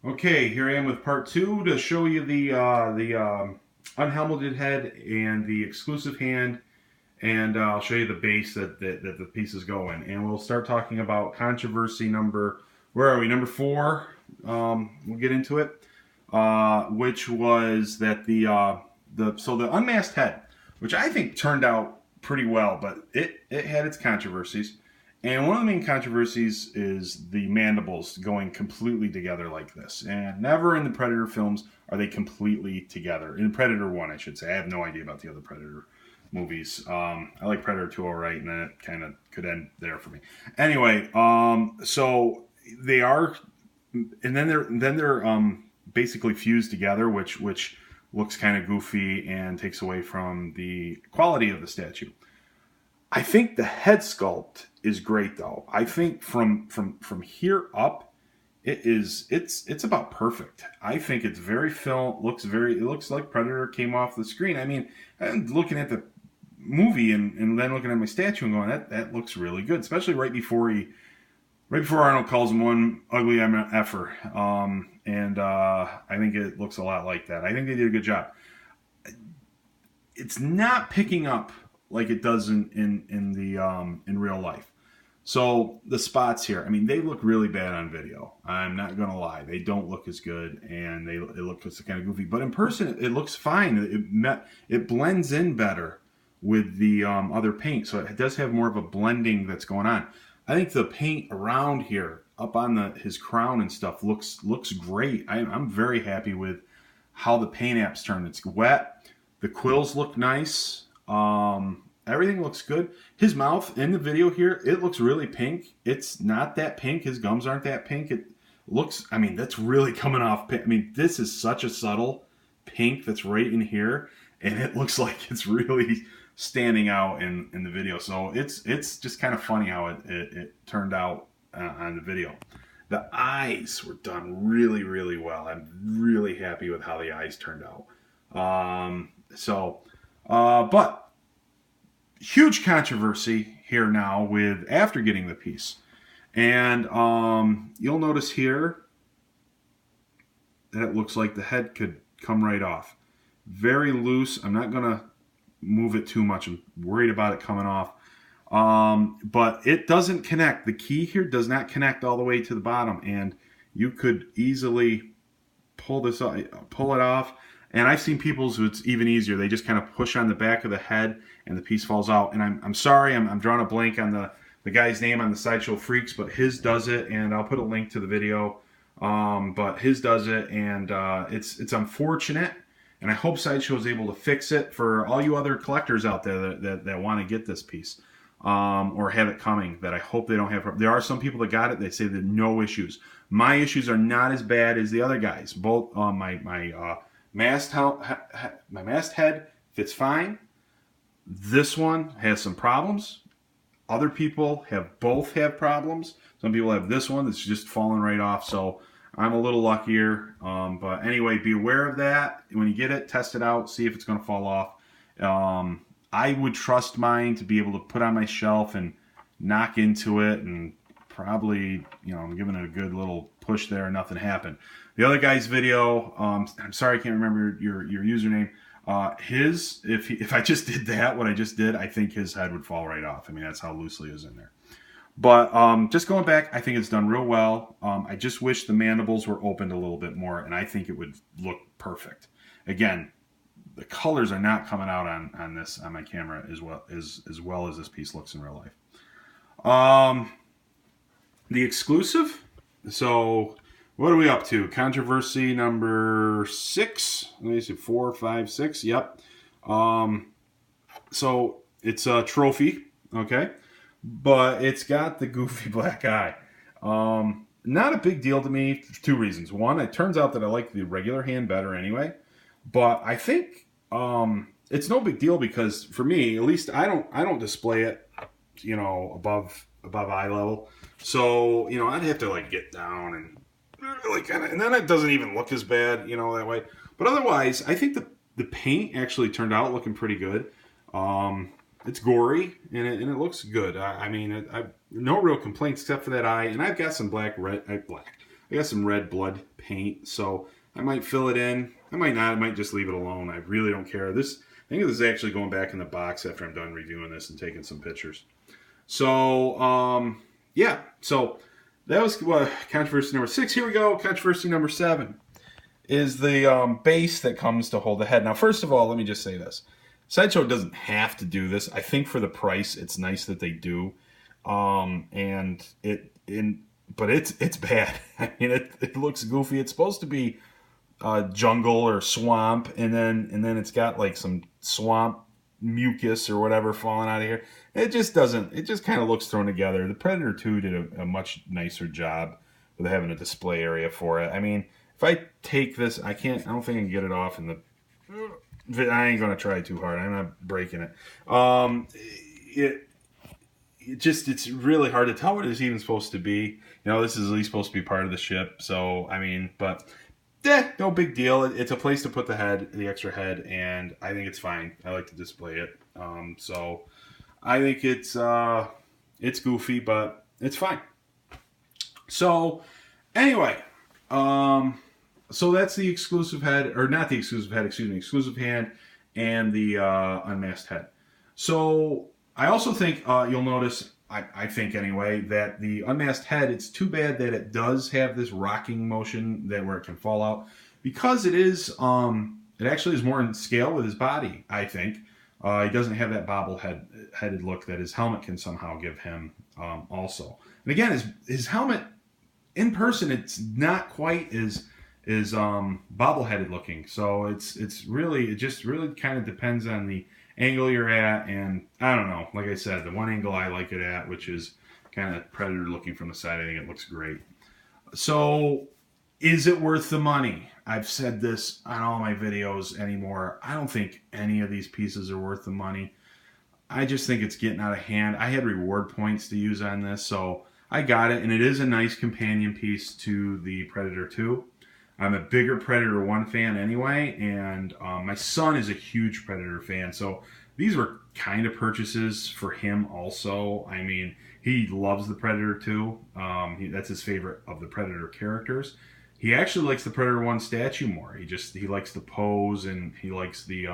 Okay, here I am with part two to show you the unhelmeted head and the exclusive hand, and I'll show you the base that the pieces go in, and we'll start talking about controversy number. Where are we? Number four. We'll get into it, which was that the unmasked head, which I think turned out pretty well, but it had its controversies. And one of the main controversies is the mandibles going completely together like this. And never in the Predator films are they completely together. In Predator 1, I should say. I have no idea about the other Predator movies. I like Predator 2 all right, and that kind of could end there for me. Anyway, so they are, and then they're basically fused together, which looks kind of goofy and takes away from the quality of the statue. I think the head sculpt is great though. I think from here up, it's about perfect. I think it's very film it looks like Predator came off the screen. I mean, I'm looking at the movie and then looking at my statue and going that looks really good, especially right before Arnold calls him one ugly effer. And I think it looks a lot like that. I think they did a good job. It's not picking up like it does in real life. So the spots here, I mean, they look really bad on video. I'm not gonna lie, they don't look as good, and it looks kind of goofy. But in person, it looks fine. It blends in better with the other paint, so it does have more of a blending that's going on. I think the paint around here, up on his crown and stuff, looks great. I'm very happy with how the paint apps turn. It's wet. The quills look nice. Everything looks good. His mouth in the video here, it looks really pink. It's not that pink. His gums aren't that pink. It looks, I mean, that's really coming off. I mean, this is such a subtle pink that's right in here, and it looks like it's really standing out in the video. So it's just kind of funny how it turned out on the video. The eyes were done really, really well. I'm really happy with how the eyes turned out. But huge controversy here now with after getting the piece. And you'll notice here that it looks like the head could come right off. Very loose. I'm not going to move it too much. I'm worried about it coming off. But it doesn't connect. The key here does not connect all the way to the bottom. And you could easily pull it off. And I've seen people's who it's even easier. They just kind of push on the back of the head and the piece falls out. And I'm sorry, I'm drawing a blank on the guy's name on the Sideshow Freaks, but his does it, and I'll put a link to the video. But his does it, and it's unfortunate. And I hope Sideshow is able to fix it for all you other collectors out there that want to get this piece or have it coming. That I hope they don't have. There are some people that got it. They say that no issues. My issues are not as bad as the other guys. Both my mast head fits fine. This one has some problems. Other people both have problems. Some people have this one that's just falling right off. So I'm a little luckier. But anyway, be aware of that. When you get it, test it out, see if it's going to fall off. I would trust mine to be able to put on my shelf and knock into it, and probably, I'm giving it a good little push there and nothing happened. The other guy's video, I'm sorry I can't remember your username. If I just did that, what I just did, I think his head would fall right off. I mean, that's how loosely it was in there. But just going back, I think it's done real well. I just wish the mandibles were opened a little bit more, and I think it would look perfect. Again, the colors are not coming out on my camera as well as this piece looks in real life. The exclusive. So what are we up to? Controversy number 6. Let me see, 4, 5, 6. Yep. So it's a trophy, okay, but it's got the goofy black eye. Not a big deal to me for 2 reasons. One, it turns out that I like the regular hand better anyway, but I think it's no big deal because for me, at least, I don't display it, above eye level. So I'd have to get down and really and then it doesn't even look as bad, that way. But otherwise, I think the paint actually turned out looking pretty good. It's gory and it looks good. I mean, I no real complaints except for that eye, and I've got some I I got some red blood paint, so I might fill it in. I might not. I might just leave it alone. I really don't care. I think this is actually going back in the box after I'm done reviewing this and taking some pictures. So, yeah. So that was controversy number 6. Here we go. Controversy number 7 is the base that comes to hold the head. Now, first of all, let me just say this. Sideshow doesn't have to do this. I think for the price, it's nice that they do. But it's bad. I mean, it looks goofy. It's supposed to be jungle or swamp, and then it's got like some swamp mucus or whatever falling out of here. It just doesn't. It just kind of looks thrown together. The Predator 2 did a much nicer job with having a display area for it. I mean, if I take this, I don't think I can get it off in the. I ain't gonna try too hard. I'm not breaking it. It's really hard to tell what it's even supposed to be. This is at least supposed to be part of the ship. So I mean, but no big deal. It's a place to put the extra head, and I think it's fine. I like to display it. So I think it's goofy, but it's fine. So anyway, so that's the exclusive head, or not the exclusive head, exclusive hand and the unmasked head. So I also think you'll notice, I think anyway, that the unmasked head, it's too bad that it does have this rocking motion where it can fall out, because it actually is more in scale with his body, I think. He doesn't have that bobbleheaded look that his helmet can somehow give him also. And again, his helmet, in person, it's not quite as bobbleheaded looking. So it just really kind of depends on the angle you're at, and I don't know. Like I said, the one angle I like it at, which is kind of Predator looking from the side, I think it looks great. So, is it worth the money? I've said this on all my videos anymore. I don't think any of these pieces are worth the money. I just think it's getting out of hand. I had reward points to use on this, so I got it, and it is a nice companion piece to the Predator 2. I'm a bigger Predator 1 fan anyway, and my son is a huge Predator fan, so these were kind of purchases for him also. I mean, he loves the Predator 2. That's his favorite of the Predator characters. He actually likes the Predator 1 statue more. He likes the pose, and he likes the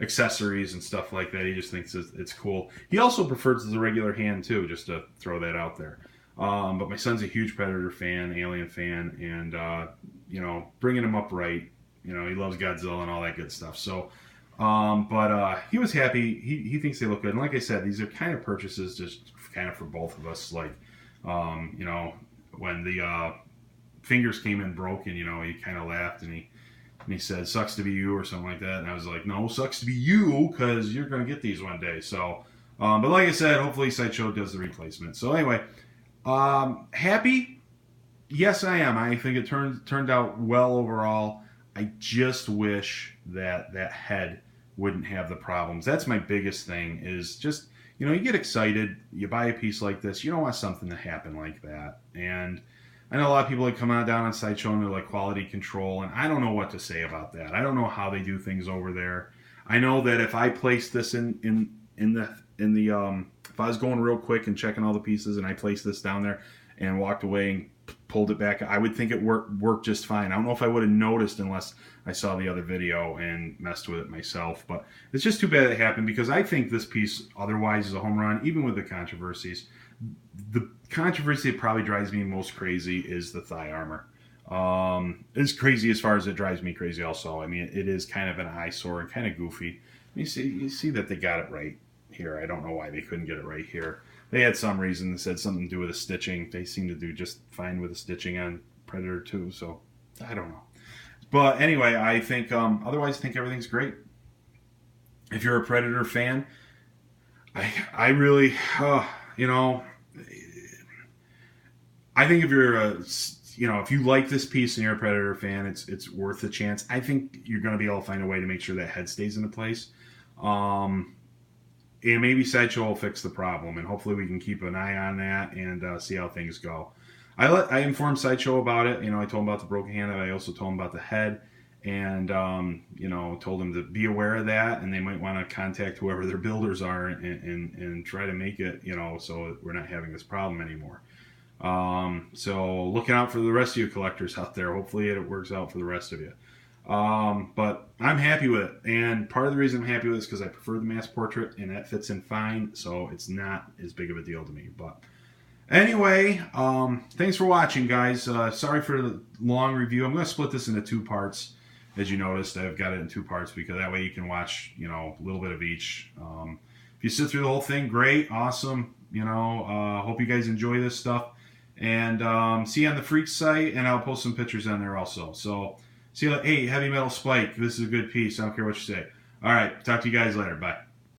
accessories and stuff like that. He just thinks it's cool. He also prefers the regular hand too, just to throw that out there. But my son's a huge Predator fan, Alien fan, and bringing him up right. He loves Godzilla and all that good stuff. So, but he was happy. He thinks they look good. And like I said, these are kind of purchases just kind of for both of us. Like, when the fingers came in broken, he kind of laughed and he said, "Sucks to be you," or something like that. And I was like, "No, sucks to be you, because you're going to get these one day." So, but like I said, hopefully Sideshow does the replacement. So anyway, happy? Yes, I am. I think it turned out well overall. I just wish that head wouldn't have the problems. That's my biggest thing, is just, you get excited, you buy a piece like this, you don't want something to happen like that. And I know a lot of people that come down on Sideshow and they're like quality control, and I don't know what to say about that. I don't know how they do things over there. I know that if I placed this in the if I was going real quick and checking all the pieces and I placed this down there and walked away and pulled it back, I would think it worked just fine. I don't know if I would have noticed unless I saw the other video and messed with it myself. But it's just too bad it happened, because I think this piece otherwise is a home run, even with the controversies. The controversy that probably drives me most crazy is the thigh armor. It's crazy as far as it drives me crazy also. I mean, it is kind of an eyesore and kind of goofy. You see that they got it right here. I don't know why they couldn't get it right here. They had some reason that said something to do with the stitching. They seem to do just fine with the stitching on Predator 2, so I don't know. But anyway, I think otherwise I think everything's great. If you're a Predator fan, I really, I think if you're if you like this piece and you're a Predator fan, it's worth the chance. I think you're going to be able to find a way to make sure that head stays into place. And maybe Sideshow will fix the problem, and hopefully we can keep an eye on that and see how things go. I informed Sideshow about it. I told him about the broken hand, and I also told him about the head, and told him to be aware of that, and they might want to contact whoever their builders are and try to make it, so we're not having this problem anymore. So looking out for the rest of you collectors out there. Hopefully it works out for the rest of you. But I'm happy with it. And part of the reason I'm happy with it is because I prefer the mass portrait and that fits in fine. So it's not as big of a deal to me. But anyway, thanks for watching, guys. Sorry for the long review. I'm going to split this into 2 parts. As you noticed, I've got it in 2 parts because that way you can watch, a little bit of each. If you sit through the whole thing, great, awesome. Hope you guys enjoy this stuff. And see you on the Freak site, and I'll post some pictures on there also. So, see you. Hey, Heavy Metal Spike, this is a good piece. I don't care what you say. All right, talk to you guys later. Bye.